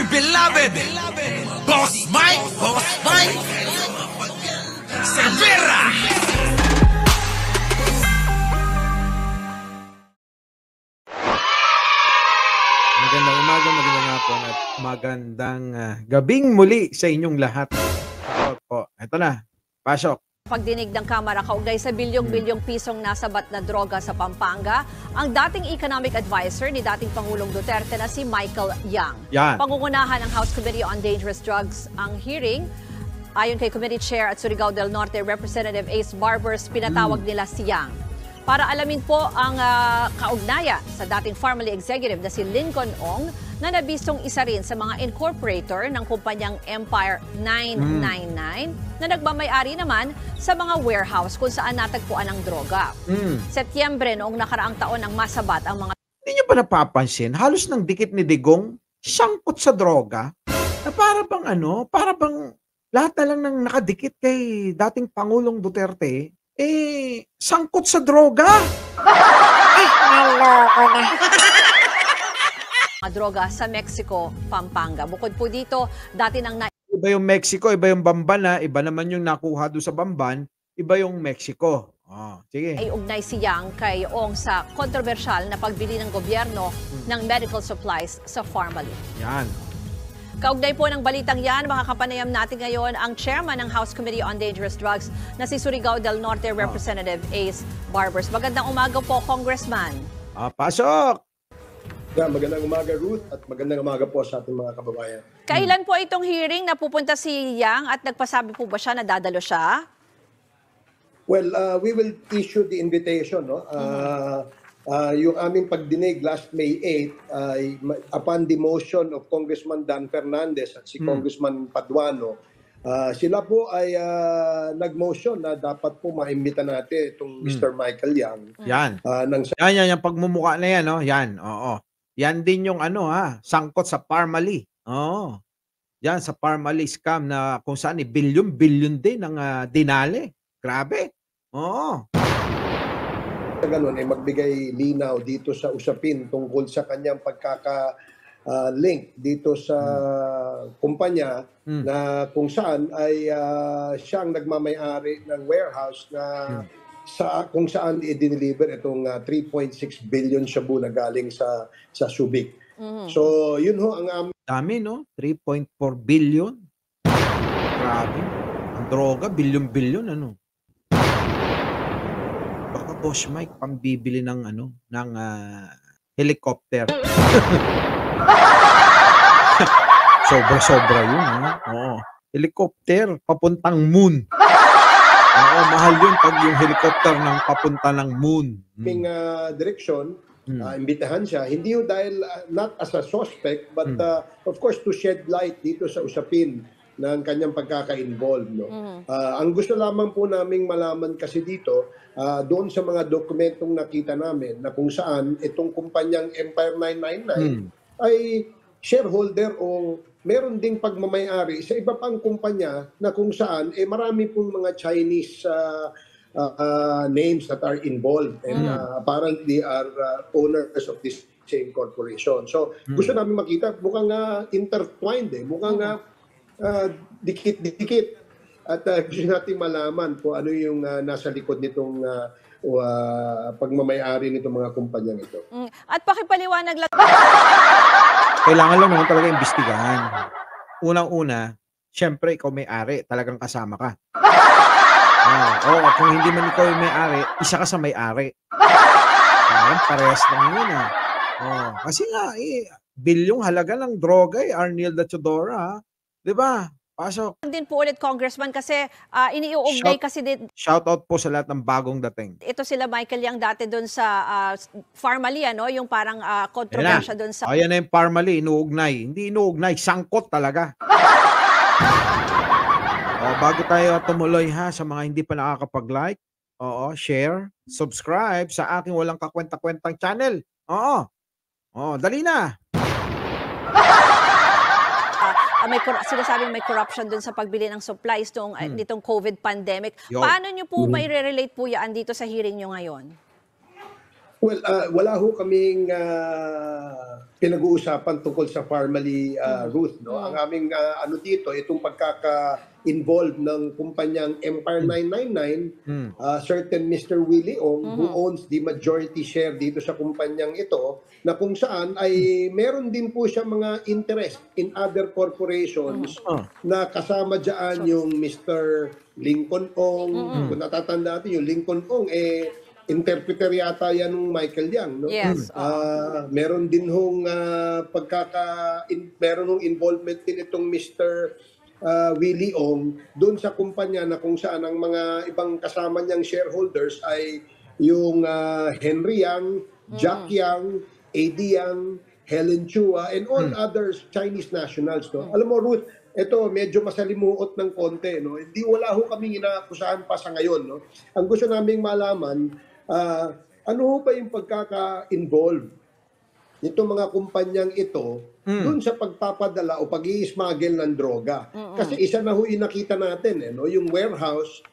my beloved Boss Mike Cervera. Magandang umaga, magandang hapon at magandang gabing muli sa inyong lahat. Ito na, pasok. Pagdinig ng Kamara kaugnay sa bilyong-bilyong pisong nasabat na droga sa Pampanga, ang dating economic advisor ni dating Pangulong Duterte na si Michael Yang. Yan. Pangungunahan ng House Committee on Dangerous Drugs ang hearing. Ayon kay Committee Chair at Surigao del Norte Representative Ace Barbers, pinatawag nila si Yang para alamin po ang kaugnayan sa dating Pharmaly executive na si Lincoln Ong na nabistong isa rin sa mga incorporator ng kumpanyang Empire 999 na nagmamay-ari naman sa mga warehouse kung saan natagpuan ang droga. Setyembre noong nakaraang taon ang masabat ang mga... Hindi nyo ba napapansin? Halos ng dikit ni Digong, sangkot sa droga. Na para bang lahat na lang ng nakadikit kay dating Pangulong Duterte, sangkot sa droga. Ay, naloko na. mga droga sa Mexico, Pampanga. Bukod po dito, dati nang Iba yung Mexico, iba yung Bamban, iba naman yung nakuha doon sa Bamban, iba yung Mexico. Sige. Ay ugnay si Yang kay Ong sa kontrobersyal na pagbili ng gobyerno ng medical supplies sa Pharmaly. Yan. Kaugnay po ng balitang yan, makakapanayam natin ngayon ang chairman ng House Committee on Dangerous Drugs na si Surigao del Norte Representative Ace Barbers. Magandang umaga po, Congressman. Pasok! Magandang umaga, Ruth, at magandang umaga po sa ating mga kababayan. Kailan po itong hearing na pupunta si Yang at nagpasabi po ba siya na dadalo siya? Well, we will issue the invitation. No? Yung aming pagdinig last May 8, upon the motion of Congressman Dan Fernandez at si Congressman Paduano, sila po ay nag-motion na dapat po maimbita natin itong Mr. Michael Yang. Yan. Yan, yung pagmumuka na yan, no? Yan, oo. Yan din yung sangkot sa Pharmaly. Oo. Yan, sa Pharmaly scam na kung saan bilyon-bilyon din ang dinali. Grabe. Oo. Ganun, magbigay linaw dito sa usapin tungkol sa kanyang pagkaka-link dito sa kumpanya na kung saan ay siyang nagmamay-ari ng warehouse na kung saan i-deliver itong 3.6 billion shabu na galing sa Subic. So, yun ho ang dami, no? 3.4 billion. Grabe. Ang droga, bilyon-bilyon, ano? Baka Boss Mike, pambibili ng helicopter. Sobra-sobra yun, Oo. Helicopter, papuntang moon. Oo, mahal yun pag yung helicopter ng papunta ng moon. Direksyon, imbitahan siya, hindi yun dahil not as a suspect, but of course to shed light dito sa usapin ng kanyang pagkaka-involved. No? Ang gusto lamang po naming malaman kasi dito, doon sa mga dokumentong nakita namin na kung saan itong kumpanyang Empire 999 ay shareholder o meron ding pagmamayari sa iba pang kumpanya na kung saan marami pong mga Chinese names that are involved and apparently are owners of this same corporation. So gusto namin makita, mukhang intertwined mukhang dikit-dikit at gusto natin malaman kung ano yung nasa likod nitong pagmamayari nitong mga kumpanya nito. At pakipaliwanag lang. Kailangan lang naman talaga imbestigahan. Unang-una, syempre ikaw may-ari, talagang kasama ka. Kung hindi man ikaw yung may-ari, isa ka sa may-ari. Parehas lang yun. Kasi nga, bilyong halaga ng droga, Arnel de Chodora. Di ba? Pasok. Din po ulit, Congressman, kasi iniuugnay kasi din. Shout out po sa lahat ng bagong dating. Ito sila Michael Yang dati doon sa Pharmaly, yung parang kontrobersya doon sa... Ayan na yung Pharmaly, inuugnay. Hindi inuugnay, sangkot talaga. Bago tayo tumuloy sa mga hindi pa nakakapag-like, share, subscribe sa aking walang kakwenta-kwentang channel. Dali na. Sinasabing may corruption dun sa pagbili ng supplies nitong COVID pandemic. Paano nyo po may re-relate po yan dito sa hearing nyo ngayon? Well, wala ho kaming pinag-uusapan tungkol sa family, Ruth. No? Ang aming ano dito, itong pagkaka-involved ng kumpanyang Empire 999, certain Mr. Willie Ong, who owns the majority share dito sa kumpanyang ito, na kung saan ay meron din po siya mga interest in other corporations na kasama dyan yung Mr. Lincoln Ong. Kung natatanda natin, yung Lincoln Ong, interpreter yata yan ng Michael Yang, no? Yes. Meron din hong meron hong involvement din itong Mr. Willie Ong doon sa kumpanya na kung saan ang mga ibang kasama niyang shareholders ay yung Henry Yang, Jack Yang, Eddie Yang, Helen Chua, and all others Chinese nationals, no? Alam mo, Ruth, ito medyo masalimuot ng konti, no? Hindi, wala ho kaming inaakusahan pa sa ngayon, no? Ang gusto naming malaman, ano ho ba yung pagkaka-involve nitong mga kumpanyang ito dun sa pagpapadala o pag-i-smuggle ng droga. Kasi isa na ho inakita natin, no? Yung warehouse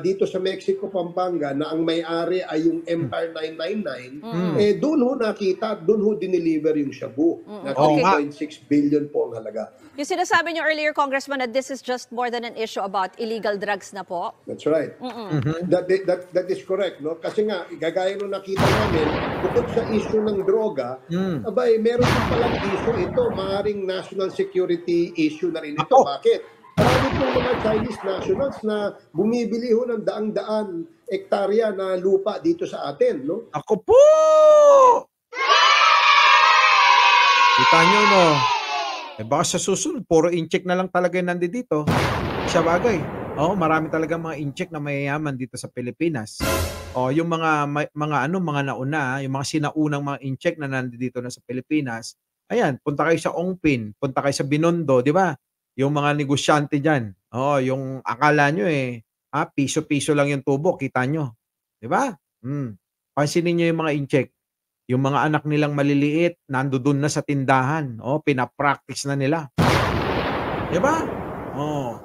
dito sa Mexico, Pampanga, na ang may-ari ay yung Empire 999, doon ho nakita, doon ho dineliver yung shabu. Na 3.6 billion po ang halaga. Yung sinasabi niyo earlier, Congressman, na this is just more than an issue about illegal drugs na po? That's right. That is correct, no? Kasi nga, gagaya nung nakita namin, bukod sa issue ng droga, abay, meron din palang issue ito, maaaring national security issue na rin ito. Bakit? Marami pong mga Chinese nationals na bumibili ho ng daang-daan ektarya na lupa dito sa atin, no? Ako po! Kita nyo, no? Baka sa susunod, puro incheck na lang talaga yung nandito. Siya bagay. Marami talaga mga incheck na mayayaman dito sa Pilipinas. Yung mga nauna, yung mga sinaunang mga incheck na nandito na sa Pilipinas, ayan, punta kayo sa Ongpin, punta kayo sa Binondo, di ba? Yung mga negosyante dyan, yung akala nyo piso-piso lang yung tubo, kita nyo. Di ba? Pansinin nyo yung mga incheck. Yung mga anak nilang maliliit, nandoon na sa tindahan. Pinapractice na nila. Di ba?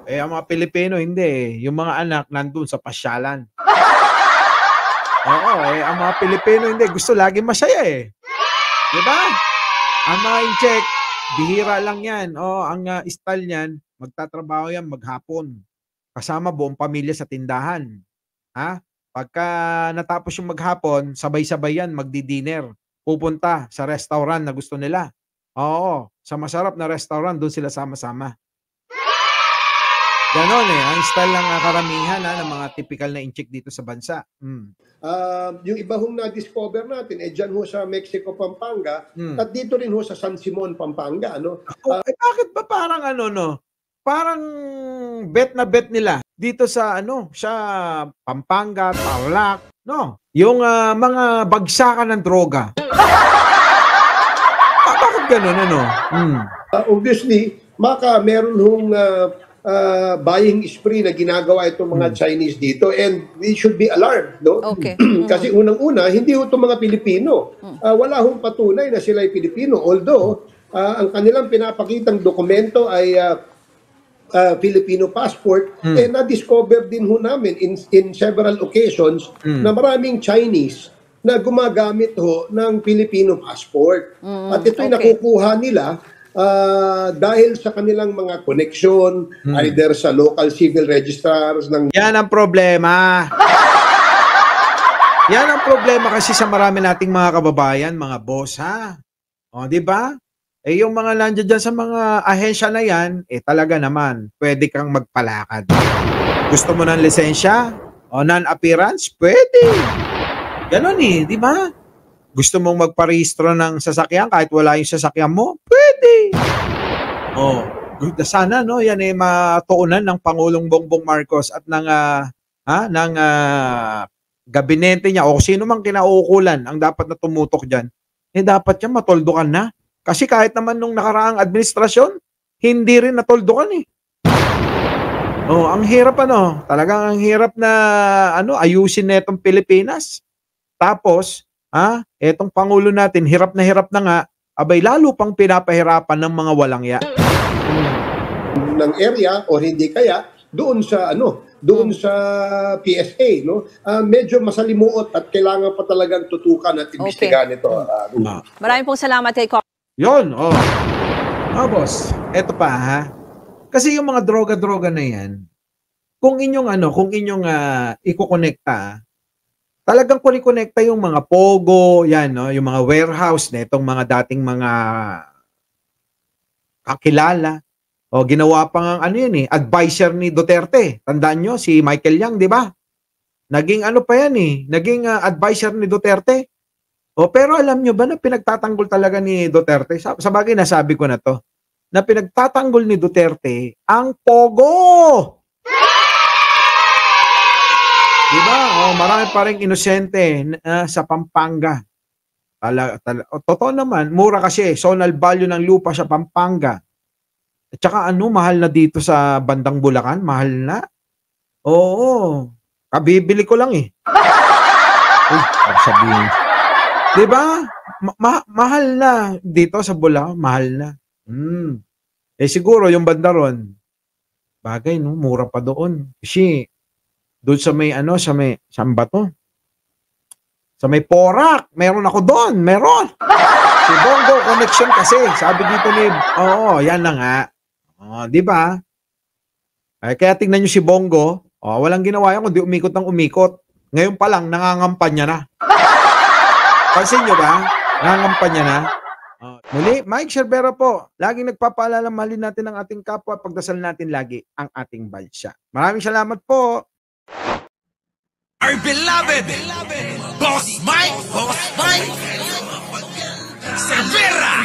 Ang mga Pilipino, hindi. Yung mga anak, nandun sa pasyalan. Ang mga Pilipino, hindi. Gusto lagi masaya Di ba? Ang mga incheck, bihira lang yan. Ang style niyan, magtatrabaho yan maghapon. Kasama buong pamilya sa tindahan. Pagka natapos yung maghapon, sabay-sabay yan, magdi-dinner. Pupunta sa restaurant na gusto nila. Sa masarap na restaurant, doon sila sama-sama. Ganon ang style ng karamihan ng mga typical na incheck dito sa bansa. Yung iba hong na-discover natin, dyan ho sa Mexico, Pampanga, at dito rin ho sa San Simon, Pampanga, no? Bakit ba parang parang bet na bet nila dito sa sa Pampanga, Tarlac, no? Yung mga bagsakan ng droga. Bakit ganun, Obviously, meron hong buying spree na ginagawa itong mga Chinese dito, and we should be alarmed, no? Okay. Kasi unang-una, hindi ho itong mga Pilipino. Wala hong patunay na sila ay Pilipino. Although, ang kanilang pinapakitang dokumento ay Filipino passport, na-discover din ho namin in several occasions na maraming Chinese na gumagamit ho ng Filipino passport. At ito'y nakukuha nila dahil sa kanilang mga connection, either sa local civil registrars ng... Yan ang problema. Yan ang problema kasi sa marami nating mga kababayan, mga boss, di ba? Yung mga nandiyan dyan sa mga ahensya na yan, talaga naman, pwede kang magpalakad. Gusto mo ng lisensya? O non-appearance? Pwede. Ganon di ba? Gusto mong magparehistro ng sasakyan kahit wala yung sasakyan mo? Pwede. Sana yan matuunan ng Pangulong Bongbong Marcos at ng gabinete niya o sino mang kinauukulan ang dapat na tumutok diyan. Dapat yan matoldokan na. Kasi kahit naman nung nakaraang administrasyon, hindi rin natoldokan ang hirap talagang ang hirap na ayusin netong Pilipinas. Tapos etong Pangulo natin, hirap na nga, abay lalo pang pinapahirapan ng mga walang ya. Ng area o hindi kaya doon sa doon sa PSA, no? Medyo masalimuot at kailangan pa talagang tutukan at imbestigahan ito. Maraming pong salamat kay Yon, oh. Boss, eto pa ha. Kasi yung mga droga-droga na yan, kung inyong ikokonekta, talagang kunikonekta yung mga pogo, yan, no? Yung mga warehouse na itong mga dating mga kakilala. O ginawa pa ng advisor ni Duterte. Tandaan nyo, si Michael Yang, di ba? Naging naging advisor ni Duterte. O pero alam nyo ba na pinagtatanggol talaga ni Duterte? Sa bagay, nasabi ko na to, na pinagtatanggol ni Duterte ang pogo. Di ba? Marami pa rin inosente sa Pampanga. Totoo naman, mura kasi, zonal value ng lupa sa Pampanga. At saka mahal na dito sa bandang Bulacan, mahal na. Oo, kabibili ko lang eh. Sabihin. 'Di ba? Mahal na dito sa Bulacan, mahal na. Siguro yung banda ron, bagay no, mura pa doon. Kasi doon sa may saan ba to? Sa may Porac, meron ako doon, meron. Si Bongo connection kasi, sabi dito ni, yan na nga. Di ba? Kaya tingnan nyo si Bongo, walang ginawa yan kundi umikot ng umikot. Ngayon pa lang, nangangampanya na. Pansin nyo ba? Nangangampanya na. Muli, Mike Sherbera po, laging nagpapaalala, mahalin natin ang ating kapwa at pagdasal natin lagi ang ating bansa. Maraming salamat po. Our beloved Boss Mike Severa.